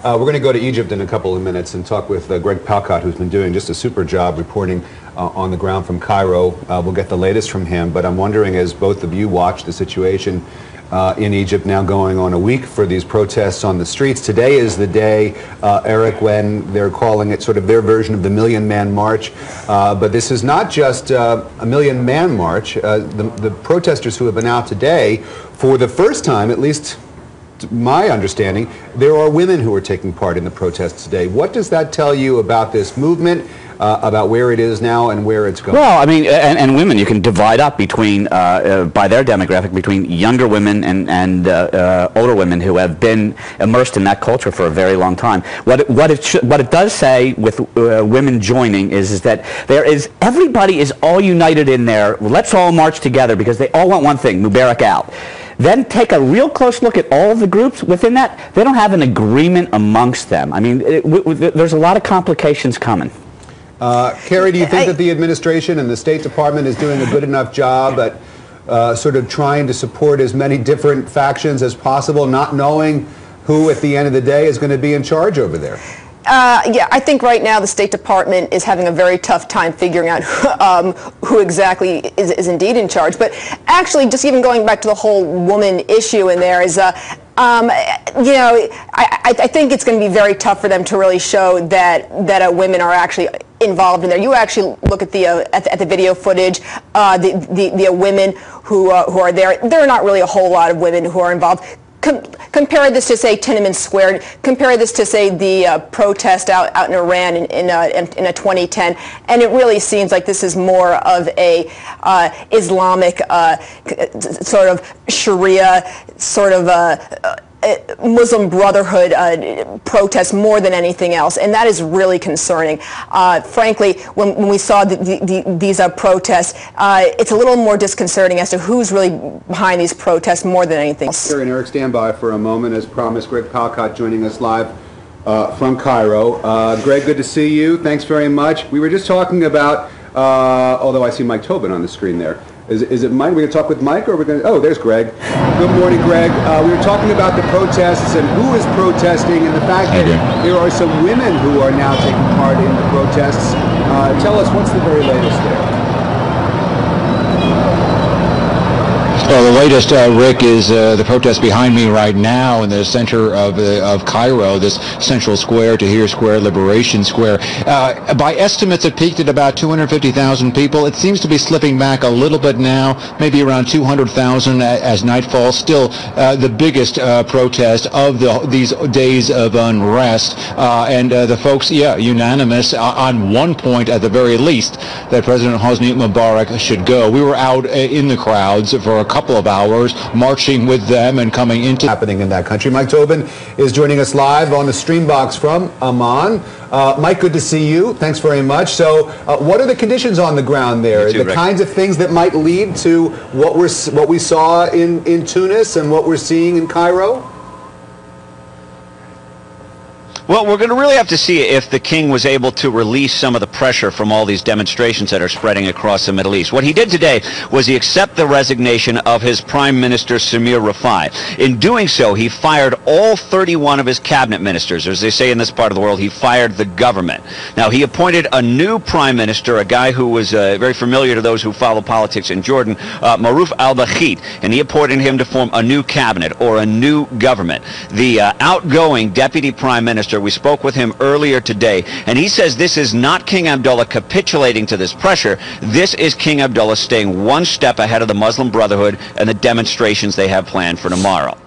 We're going to go to Egypt in a couple of minutes and talk with Greg Palkot, who's been doing just a super job reporting on the ground from Cairo. We'll get the latest from him, but I'm wondering, as both of you watch the situation in Egypt now going on a week for these protests on the streets. Today is the day, Eric, when they're calling it sort of their version of the Million Man March. But this is not just a Million Man March. The protesters who have been out today, for the first time, at least my understanding, there are women who are taking part in the protests today. What does that tell you about this movement, about where it is now and where it's going? Well, I mean, and women, you can divide up between, by their demographic, between younger women and older women who have been immersed in that culture for a very long time. What it does say with women joining is that everybody is all united in there. Let's all march together because they all want one thing: Mubarak out. Then take a real close look at all of the groups within that. They don't have an agreement amongst them. I mean, there's a lot of complications coming. Kerry, do you think that the administration and the State Department is doing a good enough job at sort of trying to support as many different factions as possible, not knowing who at the end of the day is going to be in charge over there? Yeah, I think right now the State Department is having a very tough time figuring out who exactly is indeed in charge. But actually, just even going back to the whole woman issue in there is, you know, I think it's going to be very tough for them to really show that women are actually involved in there. You actually look at the video footage, the women who are there. There are not really a whole lot of women who are involved. Compare this to, say, Tiananmen Square. Compare this to, say, the protest out in Iran in a 2010, and it really seems like this is more of a Islamic sort of Sharia sort of Muslim Brotherhood protest more than anything else, and that is really concerning. Frankly, when we saw these protests, it's a little more disconcerting as to who's really behind these protests more than anything else. Kerry and Eric, stand by for a moment. As promised, Greg Palkot joining us live from Cairo. Greg, good to see you. Thanks very much. We were just talking about, although I see Mike Tobin on the screen there. Is it Mike? We're going to talk with Mike, or we're going to... Oh, there's Greg. Good morning, Greg. We were talking about the protests and who is protesting, and the fact that there are some women who are now taking part in the protests. Tell us, what's the very latest there? Well, the latest, Rick, is the protest behind me right now in the center of Cairo, this central square, Tahrir Square, Liberation Square. By estimates, it peaked at about 250,000 people. It seems to be slipping back a little bit now, maybe around 200,000 as night falls. Still, the biggest protest of these days of unrest. And the folks, yeah, unanimous on one point at the very least, that President Hosni Mubarak should go. We were out in the crowds for a couple of hours, marching with them and coming into happening in that country. Mike Tobin is joining us live on the stream box from Amman. Mike, good to see you. Thanks very much. So, what are the conditions on the ground there? The kinds of things that might lead to what we saw in Tunis and what we're seeing in Cairo? Well, we're going to really have to see if the king was able to release some of the pressure from all these demonstrations that are spreading across the Middle East. What he did today was he accepted the resignation of his Prime Minister, Samir Rafai. In doing so, he fired all 31 of his cabinet ministers. As they say in this part of the world, he fired the government. Now, he appointed a new Prime Minister, a guy who was very familiar to those who follow politics in Jordan, Maruf al-Bakhit, and he appointed him to form a new cabinet or a new government. The outgoing Deputy Prime Minister, we spoke with him earlier today, and he says this is not King Abdullah capitulating to this pressure. This is King Abdullah staying one step ahead of the Muslim Brotherhood and the demonstrations they have planned for tomorrow.